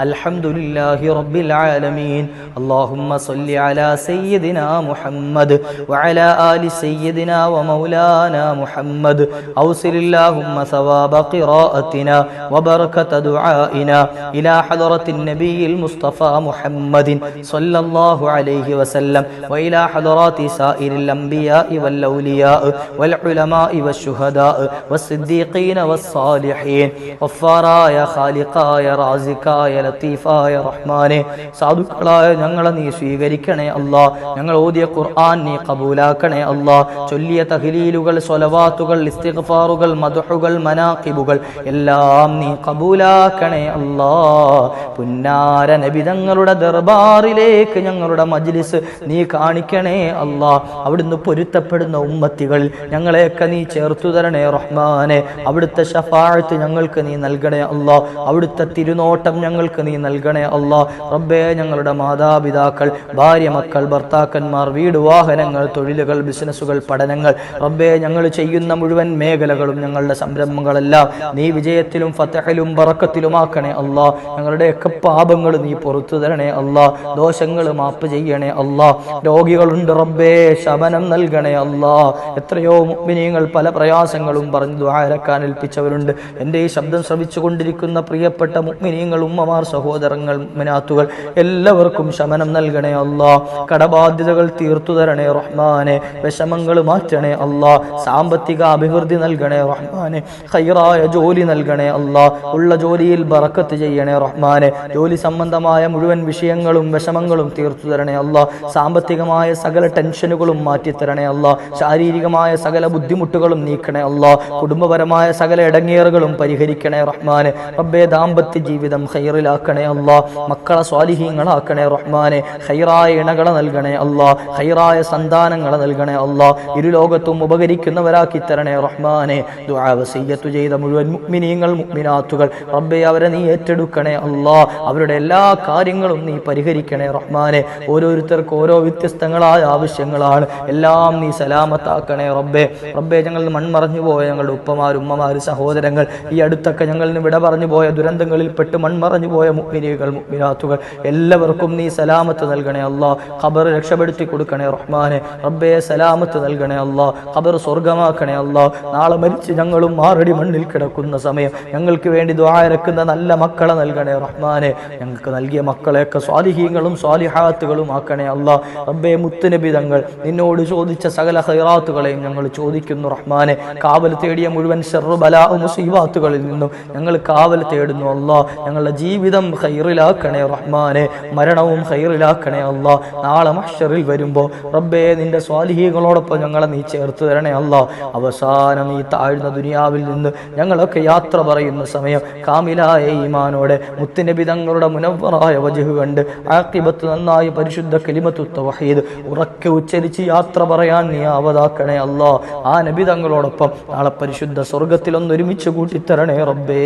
الحمد لله رب العالمين. اللهم صل على سيدنا محمد وعلى آل سيدنا ومولانا محمد. أوصل اللهم ثواب قراءتنا وبركة دعائنا إلى حضرة النبي المصطفى محمد صلى الله عليه وسلم وإلى حضرات سائر الأنبياء والأولياء والعلماء والشهداء والصديقين والصالحين. غفاراയ ഖാലിഖായ റാസിഖായ ലത്തീഫായ റഹ്മാനെ, സാധുക്കളായ ഞങ്ങളെ നീ സ്വീകരിക്കണേ അല്ലാ. ഞങ്ങൾ ഓതിയ ഖുർആൻ നീ കബൂലാക്കണേ അല്ലാ. ചൊല്ലിയ തഹ്ലീലുകൾ, സ്വലവാത്തുകൾ, ഇസ്തിഗ്ഫാറുകൾ, മദ്ഹുകൾ, മനാഖിബുകൾ എല്ലാം നീ കബൂലാക്കണേ അല്ലാ. പുന്നാര നബി തങ്ങളുടെ ദർബാറിലേക്ക് ഞങ്ങളുടെ മജ്ലിസ് നീ കാണിക്കണേ അല്ലാ. അവിടുന്ന് പൊരുത്തപ്പെടുന്ന ഉമ്മത്തികളിൽ ഞങ്ങളെയൊക്കെ നീ ചേർത്തു തരണേ റഹ്മാനെ. അവിടുത്തെ ശഫാഅത്ത് ഞങ്ങൾക്ക് നീ നൽകണേ അല്ലാ. അവിടുത്തെ തിരുനോട്ടം ഞങ്ങൾക്ക് നീ നൽകണേ അല്ലാ. റബ്ബേ, ഞങ്ങളുടെ മാതാപിതാക്കൾ, ഭാര്യ, മക്കൾ, ഭർത്താക്കന്മാർ, വീട്, വാഹനങ്ങൾ, തൊഴിലുകൾ, ബിസിനസ്സുകൾ, പഠനങ്ങൾ, റബ്ബേ, ഞങ്ങൾ ചെയ്യുന്ന മുഴുവൻ മേഖലകളും ഞങ്ങളുടെ സംരംഭങ്ങളെല്ലാം നീ വിജയത്തിലും ഫതഹിലും ബറക്കത്തിലുമാക്കണേ അല്ലാ. ഞങ്ങളുടെയൊക്കെ പാപങ്ങൾ നീ പുറത്തു തരണേ അല്ലാ. ദോഷങ്ങൾ മാപ്പ് ചെയ്യണേ അല്ലാ. രോഗികളുണ്ട് റബ്ബേ, ശമനം നൽകണേ അല്ലാ. എത്രയോ മുഅ്മിനീങ്ങൾ പല പ്രയാസങ്ങളും പറഞ്ഞ് ദുആ ഇറക്കാൻ ഏൽപ്പിച്ചവരുണ്ട്. എൻ്റെ ഈ ശബ്ദം ശ്രവിച്ചു കൊണ്ടിരിക്കുന്ന പ്രിയപ്പെട്ട മുഅ്മിനീങ്ങൾ, ഉമ്മമാർ, സഹോദരങ്ങൾ, മുഅ്മിനാത്തുകൾ എല്ലാവർക്കും ശമനം നൽകണേ അല്ലാ. അല്ലാ. കടബാധ്യതകൾ തീർത്തു തരണേ റഹ്മാനെ. വിഷമങ്ങൾ മാറ്റണേ അല്ലാ. സാമ്പത്തിക അഭിവൃദ്ധി നൽകണേ റഹ്മാനെ. ഖൈറായ ജോലി നൽകണേ അല്ലാ. ഉള്ള ജോലിയിൽ ബറക്കത്ത് ചെയ്യണേ റഹ്മാനെ. ജോലി സംബന്ധമായ മുഴുവൻ വിഷയങ്ങളും വിഷമങ്ങളും തീർത്തു തരണേ അല്ലാ. സാമ്പത്തികമായ സകല ടെൻഷനുകളും മാറ്റിത്തരണേ അല്ലാ. ശാരീരികമായ സകല ബുദ്ധിമുട്ടുകളും നീക്കണേ അല്ലാ. കുടുംബപരമായ സകല ഇടങ്ങേറുകളും പരിഹരിക്കണേ റഹ്മാനെ. റബ്ബേ ദാമ്പത്യ ജീവിതം ഖൈറിലാക്കണേ അല്ലാ. മക്കളെ സ്വാലിഹീങ്ങളാക്കണേ റഹ്മാനെ. ഖൈറായ ഇണകളെ നൽകണേ അല്ലാ. ഖൈറായ സന്താനങ്ങളെ നൽകണേ അല്ലാ. ഇരുലോകത്തും ഉപകരിക്കുന്നവരാക്കി തരണേ റഹ്മാനെ. ദുആ വസിയ്യത്ത് ചെയ്ത മുഴുവൻ മുഅ്മിനീങ്ങൾ മുഅ്മിനാത്തുകൾ റബ്ബേ അവരെ നീ ഏറ്റെടുക്കണേ അല്ലാ. അവരുടെ എല്ലാ കാര്യങ്ങളും നീ പരിഹരിക്കണേ റഹ്മാനെ. ഓരോരുത്തർക്ക് ഓരോ വ്യത്യസ്തങ്ങളായ ആവശ്യങ്ങളാണ്. എല്ലാം നീ സലാമത്താക്കണേ റബ്ബേ. റബ്ബേ ഞങ്ങൾ മൺമറഞ്ഞു പോയ ഞങ്ങളുടെ ഉപ്പമാർ ഉമ്മമാര് സഹോദരങ്ങൾ, ഈ അടുത്തൊക്കെ ഞങ്ങളിൽ വിട പറഞ്ഞു പോയ ദുരന്തങ്ങളിൽ പെട്ട് മൺമറഞ്ഞു പോയ മുഅ്മിനീകൾ മുഅ്മിനാത്തുകൾ എല്ലാവർക്കും നീ സലാമത്ത് നൽകണേ അല്ലാ. ഖബർ രക്ഷപ്പെടുത്തി കൊടുക്കണേ റഹ്മാനെ. റബ്ബേ സലാമത്ത് നൽകണേ അല്ലാ. ഖബർ സ്വർഗമാക്കണേ അല്ലാ. നാളെ മരിച്ച് ഞങ്ങളും മാറടി മണ്ണിൽ കിടക്കുന്ന സമയം ഞങ്ങൾക്ക് വേണ്ടി ദുആ ഇറക്കുന്ന നല്ല മക്കളെ നൽകണേ റഹ്മാനെ. ഞങ്ങൾക്ക് നൽകിയ മക്കളെയൊക്കെ സ്വാലിഹീങ്ങളും സ്വാലിഹാത്തുകളും ആക്കണേ അല്ലാ. റബ്ബേ മുത്തുനബി തങ്ങൾ നിന്നോട് ചോദിച്ച സകല ഖൈറാത്തുകളെയും ഞങ്ങൾ ചോദിക്കുന്നു റഹ്മാനെ. കാവൽ തേടിയ മുഴുവൻ ശർറ് ബലാ മുസീബാത്തുകളിൽ നിന്നും ഞങ്ങൾ കാവൽ തേടുന്നു അല്ലാ. ഞങ്ങളുടെ ജീവിതം ഖൈറിലാക്കണേ റഹ്മാനെ. മരണവും ഖൈറിലാക്കണേ അല്ലാ. നാളെ മഹ്ശറിൽ വരുമ്പോൾ റബ്ബേ നിന്റെ സ്വാലിഹീങ്ങളോടൊപ്പം ഞങ്ങളെ നീ ചേർത്ത് തരണേ അല്ലാ. അവസാനം ഈ താഴ്ന്ന ദുനിയാവിൽ നിന്ന് ഞങ്ങളൊക്കെ യാത്ര പറയുന്ന സമയം കാമിലായ ഈമാനോടെ മുത്തുനബി തങ്ങളുടെ മുനവ്വറായ വജ്ഹ് കണ്ട് ആഖിബത്ത് നന്നായി പരിശുദ്ധ കലിമത്തു തൗഹീദ് ഉറക്കെ ഉച്ചരിച്ച് യാത്ര പറയാൻ നീ ആവതാക്കണേ അല്ലാ. ആ നബി തങ്ങളോടൊപ്പം നാളെ പരിശുദ്ധ സ്വർഗ്ഗത്തിൽ ഒന്ന് ഒരുമിച്ച് കൂട്ടിത്തരണേ റബ്ബേ.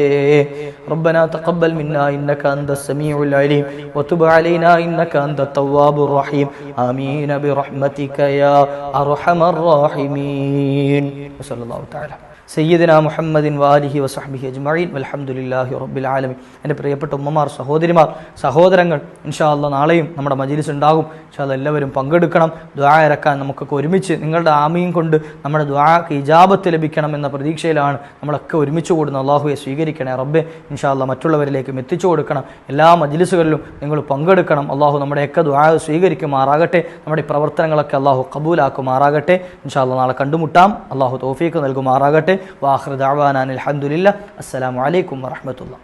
റബ്ബനാ തഖബ്ബൽ മിന്നാ ഇന്നക അൻതസ് സമീഉൽ അലീം വതുബ് അലൈനാ ഇന്നക അൻതത് തവ്വാബുർ റഹീം. ആമീൻ ബിറഹ്മതിക യാ അർഹമർ റഹീമീൻ. വസല്ലല്ലാഹു തആല സയ്യിദനാ മുഹമ്മദിൻ വാലിഹി വസഹ്ബിഹി അജ്മഈൻ വൽഹംദുലില്ലാഹി റബ്ബിൽ ആലമീൻ. എൻ്റെ പ്രിയപ്പെട്ട ഉമ്മമാർ, സഹോദരിമാർ, സഹോദരങ്ങൾ, ഇൻഷാ അല്ലാഹ് നാളെയും നമ്മുടെ മജ്ലിസ് ഉണ്ടാകും. ഇൻഷാ അല്ലാഹ് എല്ലാവരും പങ്കെടുക്കണം. ദുആ ഇറക്കാൻ നമുക്കൊക്കെ ഒരുമിച്ച് നിങ്ങളുടെ ആമീൻ കൊണ്ട് നമ്മുടെ ദുആക്ക് ഇജാബത്ത് ലഭിക്കണം എന്ന പ്രതീക്ഷയിലാണ് നമ്മളൊക്കെ ഒരുമിച്ച് കൂടുന്നത്. അല്ലാഹുവെ സ്വീകരിക്കണേ റബ്ബേ. ഇൻഷാ അല്ലാഹ് മറ്റുള്ളവരിലേക്കും എത്തിച്ചു കൊടുക്കണം. എല്ലാ മജ്ലിസുകളിലും നിങ്ങൾ പങ്കെടുക്കണം. അല്ലാഹു നമ്മുടെയൊക്കെ ദുആ സ്വീകരിക്കുമാറാകട്ടെ. നമ്മുടെ പ്രവർത്തനങ്ങളൊക്കെ അല്ലാഹു ഖബൂലാക്കുമാറാകട്ടെ. ഇൻഷാ അല്ലാഹ് നാളെ കണ്ടുമുട്ടാം. അല്ലാഹു തൗഫീഖ് നൽകുമാറാകട്ടെ. വാഖിറു ദഅവാനാ അൽഹംദുലില്ലാഹ്. അസ്സലാമു അലൈക്കും വറഹ്മത്തുള്ളാഹി.